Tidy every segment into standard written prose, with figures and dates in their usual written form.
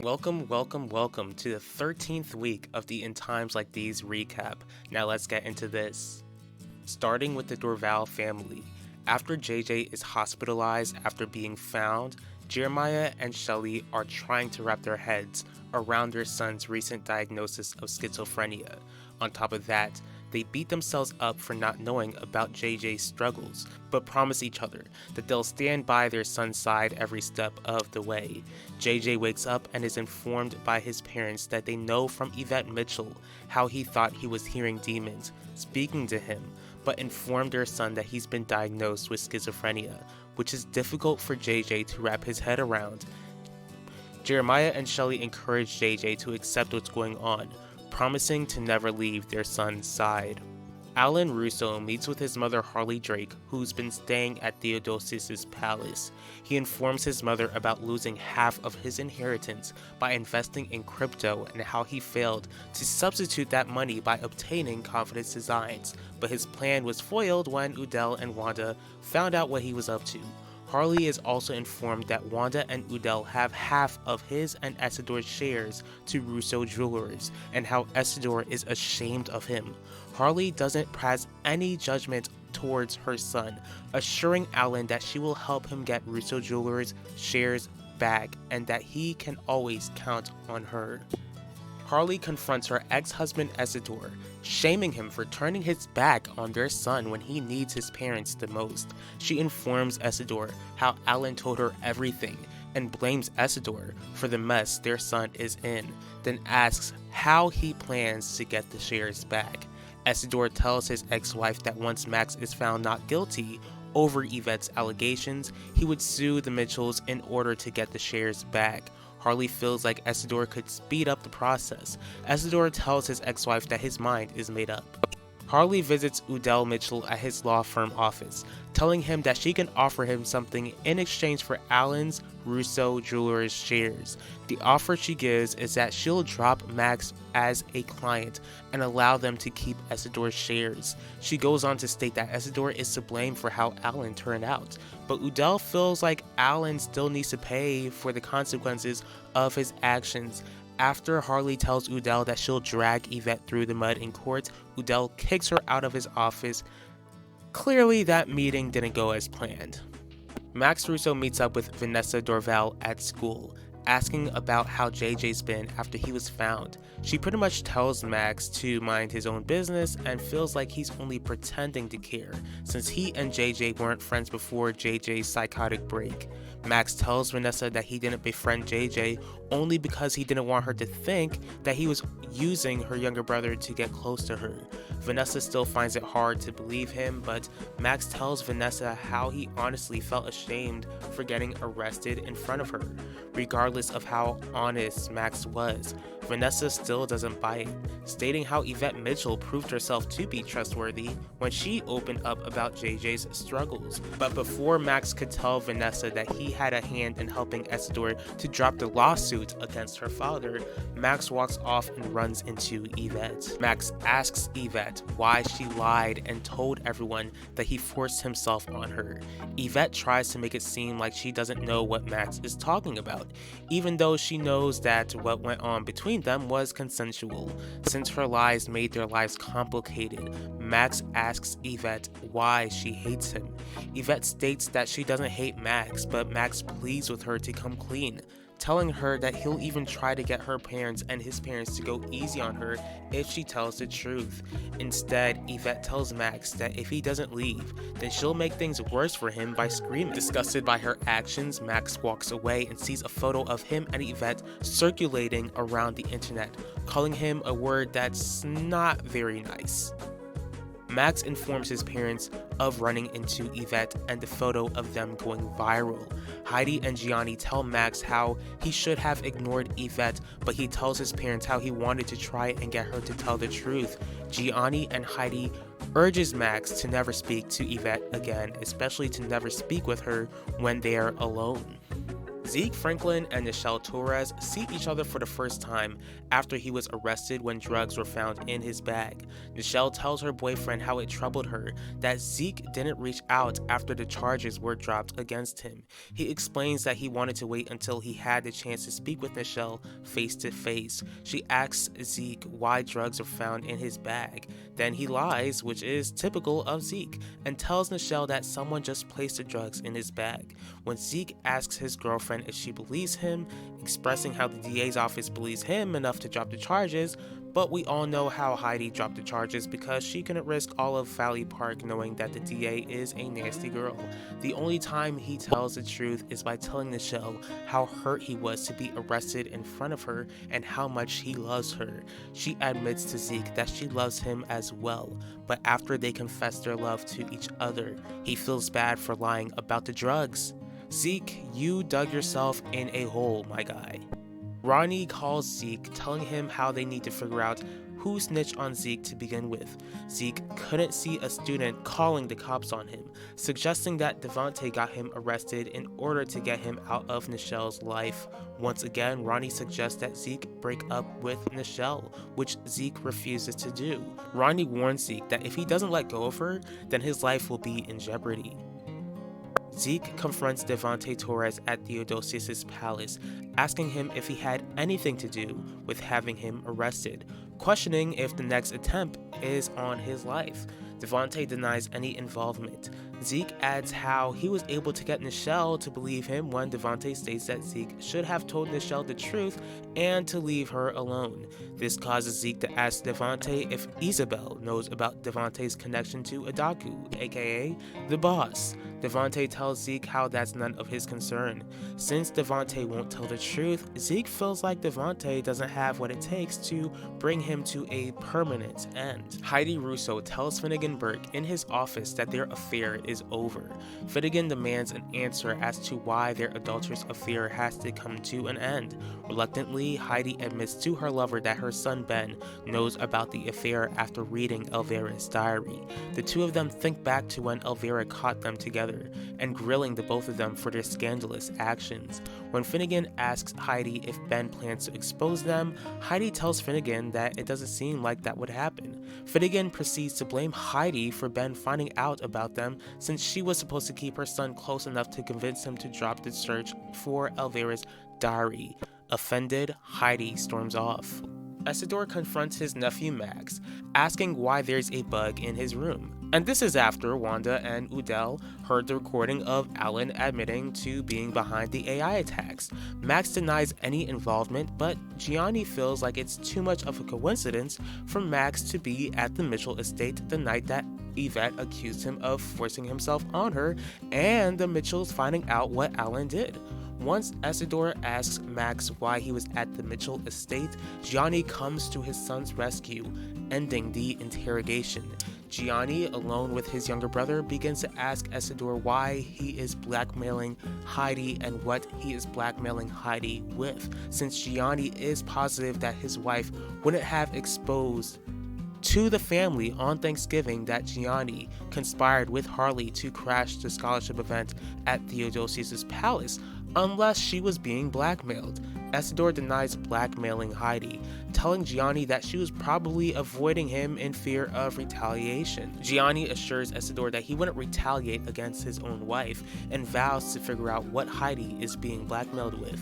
Welcome to the 13th week of the In Times Like These recap. Now let's get into this. Starting with the Dorval family. After JJ is hospitalized after being found, Jeremiah and Shelley are trying to wrap their heads around their son's recent diagnosis of schizophrenia. On top of that, they beat themselves up for not knowing about JJ's struggles, but promise each other that they'll stand by their son's side every step of the way. JJ wakes up and is informed by his parents that they know from Yvette Mitchell how he thought he was hearing demons speaking to him, but informed their son that he's been diagnosed with schizophrenia, which is difficult for JJ to wrap his head around. Jeremiah and Shelley encourage JJ to accept what's going on, promising to never leave their son's side. Alan Russo meets with his mother Harley Drake, who's been staying at Theodosius's palace. He informs his mother about losing half of his inheritance by investing in crypto and how he failed to substitute that money by obtaining Confidence Designs, but his plan was foiled when Udell and Wanda found out what he was up to. Harley is also informed that Wanda and Udell have half of his and Essidor's shares to Russo Jewelers, and how Essidor is ashamed of him. Harley doesn't pass any judgment towards her son, assuring Alan that she will help him get Russo Jewelers' shares back and that he can always count on her. Harley confronts her ex-husband Essidor, shaming him for turning his back on their son when he needs his parents the most. She informs Essidor how Alan told her everything and blames Essidor for the mess their son is in, then asks how he plans to get the shares back. Essidor tells his ex-wife that once Max is found not guilty over Yvette's allegations, he would sue the Mitchells in order to get the shares back. Harley feels like Essidor could speed up the process. Essidor tells his ex-wife that his mind is made up. Harley visits Udell Mitchell at his law firm office, telling him that she can offer him something in exchange for Alan's Russo Jewelers shares. The offer she gives is that she'll drop Max as a client and allow them to keep Essidor's shares. She goes on to state that Essidor is to blame for how Alan turned out, but Udell feels like Alan still needs to pay for the consequences of his actions. After Harley tells Udell that she'll drag Yvette through the mud in court, Udell kicks her out of his office. Clearly, that meeting didn't go as planned. Max Russo meets up with Vanessa Dorval at school, asking about how JJ's been after he was found. She pretty much tells Max to mind his own business and feels like he's only pretending to care, since he and JJ weren't friends before JJ's psychotic break. Max tells Vanessa that he didn't befriend JJ only because he didn't want her to think that he was using her younger brother to get close to her. Vanessa still finds it hard to believe him, but Max tells Vanessa how he honestly felt ashamed for getting arrested in front of her. Regardless of how honest Max was, Vanessa still doesn't buy it, stating how Yvette Mitchell proved herself to be trustworthy when she opened up about JJ's struggles. But before Max could tell Vanessa that he had a hand in helping Essidor to drop the lawsuit against her father, Max walks off and runs into Yvette. Max asks Yvette why she lied and told everyone that he forced himself on her. Yvette tries to make it seem like she doesn't know what Max is talking about, even though she knows that what went on between them was consensual. Since her lies made their lives complicated, Max asks Yvette why she hates him. Yvette states that she doesn't hate Max, but Max pleads with her to come clean, telling her that he'll even try to get her parents and his parents to go easy on her if she tells the truth. Instead, Yvette tells Max that if he doesn't leave, then she'll make things worse for him by screaming. Disgusted by her actions, Max walks away and sees a photo of him and Yvette circulating around the internet, calling him a word that's not very nice. Max informs his parents of running into Yvette and the photo of them going viral. Heidi and Gianni tell Max how he should have ignored Yvette, but he tells his parents how he wanted to try and get her to tell the truth. Gianni and Heidi urges Max to never speak to Yvette again, especially to never speak with her when they are alone. Zeke Franklin and Nichelle Torres see each other for the first time after he was arrested when drugs were found in his bag. Nichelle tells her boyfriend how it troubled her that Zeke didn't reach out after the charges were dropped against him. He explains that he wanted to wait until he had the chance to speak with Nichelle face to face. She asks Zeke why drugs are found in his bag. Then he lies, which is typical of Zeke, and tells Nichelle that someone just placed the drugs in his bag. When Zeke asks his girlfriend if she believes him, expressing how the DA's office believes him enough to drop the charges, but we all know how Heidi dropped the charges because she couldn't risk all of Valley Park knowing that the DA is a nasty girl. The only time he tells the truth is by telling Nichelle how hurt he was to be arrested in front of her and how much he loves her. She admits to Zeke that she loves him as well, but after they confess their love to each other, he feels bad for lying about the drugs. Zeke, you dug yourself in a hole, my guy. Ronnie calls Zeke, telling him how they need to figure out who snitched on Zeke to begin with. Zeke couldn't see a student calling the cops on him, suggesting that Devontae got him arrested in order to get him out of Nichelle's life. Once again, Ronnie suggests that Zeke break up with Nichelle, which Zeke refuses to do. Ronnie warns Zeke that if he doesn't let go of her, then his life will be in jeopardy. Zeke confronts Devontae Torres at Theodosius' palace, asking him if he had anything to do with having him arrested, questioning if the next attempt is on his life. Devontae denies any involvement. Zeke adds how he was able to get Nichelle to believe him when Devontae states that Zeke should have told Nichelle the truth and to leave her alone. This causes Zeke to ask Devontae if Isabel knows about Devontae's connection to Adaku, aka the boss. Devontae tells Zeke how that's none of his concern. Since Devontae won't tell the truth, Zeke feels like Devontae doesn't have what it takes to bring him to a permanent end. Heidi Russo tells Finnegan Burke in his office that their affair is over. Finnegan demands an answer as to why their adulterous affair has to come to an end. Reluctantly, Heidi admits to her lover that her son Ben knows about the affair after reading Elvira's diary. The two of them think back to when Elvira caught them together and grilling the both of them for their scandalous actions. When Finnegan asks Heidi if Ben plans to expose them, Heidi tells Finnegan that it doesn't seem like that would happen. Finnegan proceeds to blame Heidi for Ben finding out about them since she was supposed to keep her son close enough to convince him to drop the search for Elvira's diary. Offended, Heidi storms off. Isidore confronts his nephew Max, asking why there's a bug in his room. And this is after Wanda and Udell heard the recording of Alan admitting to being behind the AI attacks. Max denies any involvement, but Gianni feels like it's too much of a coincidence for Max to be at the Mitchell estate the night that Yvette accused him of forcing himself on her, and the Mitchells finding out what Alan did. Once Isidore asks Max why he was at the Mitchell estate, Gianni comes to his son's rescue, ending the interrogation. Gianni, alone with his younger brother, begins to ask Isidore why he is blackmailing Heidi and what he is blackmailing Heidi with, since Gianni is positive that his wife wouldn't have exposed to the family on Thanksgiving that Gianni conspired with Harley to crash the scholarship event at Theodosius' palace, unless she was being blackmailed. Isidore denies blackmailing Heidi, telling Gianni that she was probably avoiding him in fear of retaliation. Gianni assures Isidore that he wouldn't retaliate against his own wife and vows to figure out what Heidi is being blackmailed with.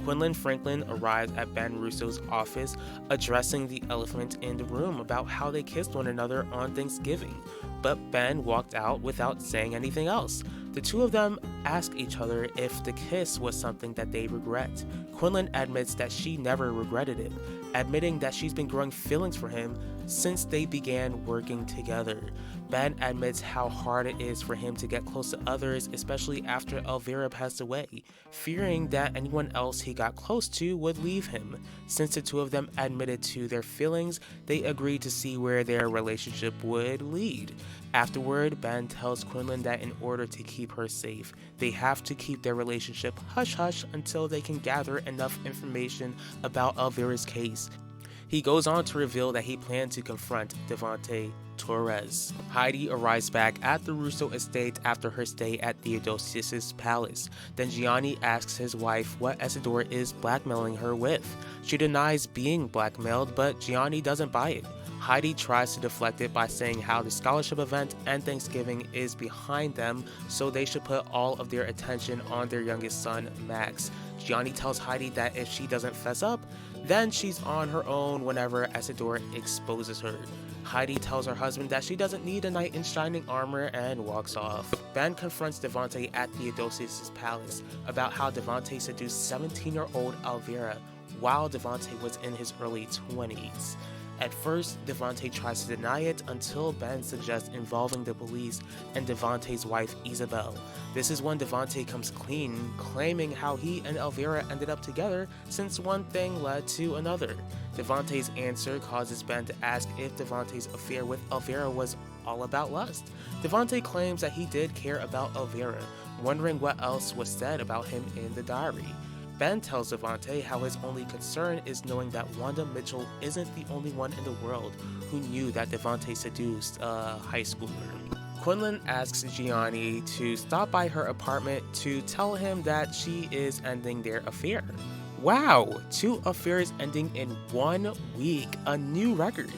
Quinlan Franklin arrives at Ben Russo's office, addressing the elephant in the room about how they kissed one another on Thanksgiving, but Ben walked out without saying anything else. The two of them ask each other if the kiss was something that they regret. Quinlan admits that she never regretted it, admitting that she's been growing feelings for him since they began working together. Ben admits how hard it is for him to get close to others, especially after Elvira passed away, fearing that anyone else he got close to would leave him. Since the two of them admitted to their feelings, they agreed to see where their relationship would lead. Afterward, Ben tells Quinlan that in order to keep her safe, they have to keep their relationship hush-hush until they can gather enough information about Elvira's case. He goes on to reveal that he planned to confront Devante Torres. Heidi arrives back at the Russo estate after her stay at Theodosius' palace. Then Gianni asks his wife what Isidore is blackmailing her with. She denies being blackmailed, but Gianni doesn't buy it. Heidi tries to deflect it by saying how the scholarship event and Thanksgiving is behind them, so they should put all of their attention on their youngest son, Max. Gianni tells Heidi that if she doesn't fess up, then she's on her own whenever Isidore exposes her. Heidi tells her husband that she doesn't need a knight in shining armor and walks off. Ben confronts Devante at Theodosius' palace about how Devante seduced 17-year-old Elvira while Devante was in his early 20s. At first, Devante tries to deny it until Ben suggests involving the police and Devante's wife Isabel. This is when Devante comes clean, claiming how he and Elvira ended up together since one thing led to another. Devante's answer causes Ben to ask if Devante's affair with Elvira was all about lust. Devante claims that he did care about Elvira, wondering what else was said about him in the diary. Ben tells Devante how his only concern is knowing that Wanda Mitchell isn't the only one in the world who knew that Devante seduced a high schooler. Quinlan asks Gianni to stop by her apartment to tell him that she is ending their affair. Wow, 2 affairs ending in 1 week, a new record.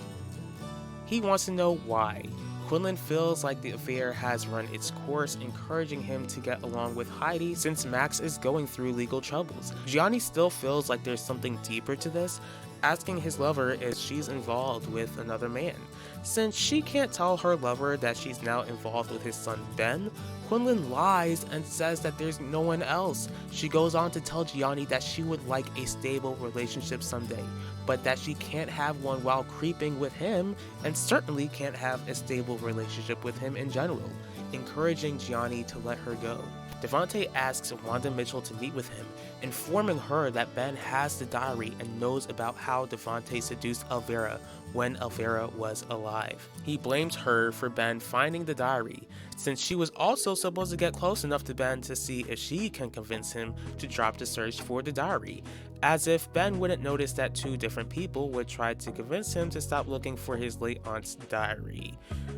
He wants to know why. Quinlan feels like the affair has run its course, encouraging him to get along with Heidi since Max is going through legal troubles. Gianni still feels like there's something deeper to this, asking his lover if she's involved with another man. Since she can't tell her lover that she's now involved with his son Ben, Quinlan lies and says that there's no one else. She goes on to tell Gianni that she would like a stable relationship someday, but that she can't have one while creeping with him, and certainly can't have a stable relationship with him in general, encouraging Gianni to let her go. Devante asks Wanda Mitchell to meet with him, informing her that Ben has the diary and knows about how Devante seduced Elvira when Elvira was alive. He blames her for Ben finding the diary, since she was also supposed to get close enough to Ben to see if she can convince him to drop the search for the diary, as if Ben wouldn't notice that 2 different people would try to convince him to stop looking for his late aunt's diary.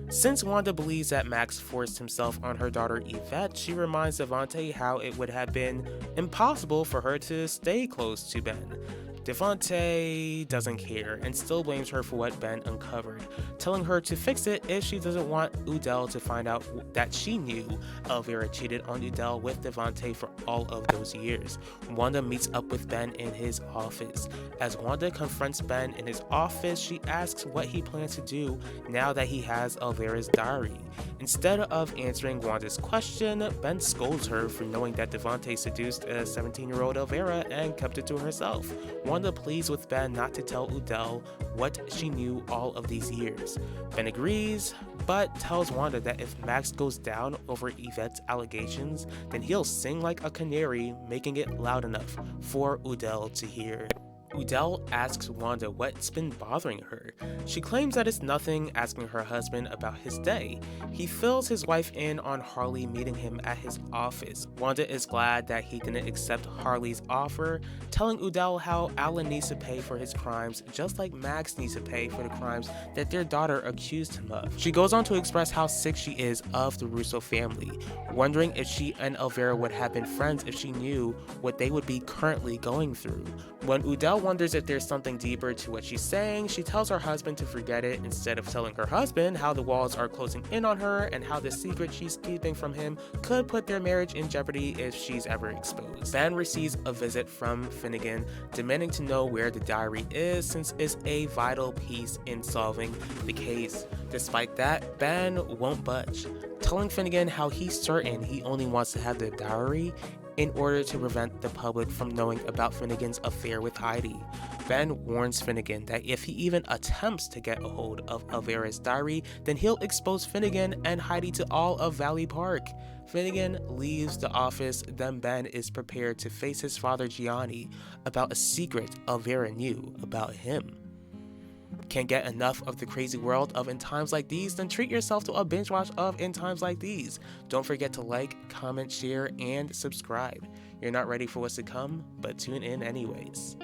Since Wanda believes that Max forced himself on her daughter Yvette, she reminds Devante how it would have been impossible for her to stay close to Ben. Devante doesn't care and still blames her for what Ben uncovered, telling her to fix it if she doesn't want Udell to find out that she knew Elvira cheated on Udell with Devante for all of those years. Wanda meets up with Ben in his office. As Wanda confronts Ben in his office, she asks what he plans to do now that he has Elvira's diary. Instead of answering Wanda's question, Ben scolds her for knowing that Devante seduced a 17-year-old Elvira and kept it to herself. Wanda pleads with Ben not to tell Udell what she knew all of these years. Ben agrees, but tells Wanda that if Max goes down over Yvette's allegations, then he'll sing like a canary, making it loud enough for Udell to hear. Udell asks Wanda what's been bothering her. She claims that it's nothing, asking her husband about his day. He fills his wife in on Harley meeting him at his office. Wanda is glad that he didn't accept Harley's offer, telling Udell how Alan needs to pay for his crimes just like Max needs to pay for the crimes that their daughter accused him of. She goes on to express how sick she is of the Russo family, wondering if she and Elvira would have been friends if she knew what they would be currently going through. When Udell wonders if there's something deeper to what she's saying, she tells her husband to forget it instead of telling her husband how the walls are closing in on her and how the secret she's keeping from him could put their marriage in jeopardy if she's ever exposed. Ben receives a visit from Finnegan, demanding to know where the diary is since it's a vital piece in solving the case. Despite that, Ben won't budge, telling Finnegan how he's certain he only wants to have the diary in order to prevent the public from knowing about Finnegan's affair with Heidi. Ben warns Finnegan that if he even attempts to get a hold of Elvira's diary, then he'll expose Finnegan and Heidi to all of Valley Park. Finnegan leaves the office, then Ben is prepared to face his father Gianni about a secret Elvira knew about him. Can't get enough of the crazy world of In Times Like These? Then treat yourself to a binge watch of In Times Like These. Don't forget to like, comment, share, and subscribe. You're not ready for what's to come, but tune in anyways.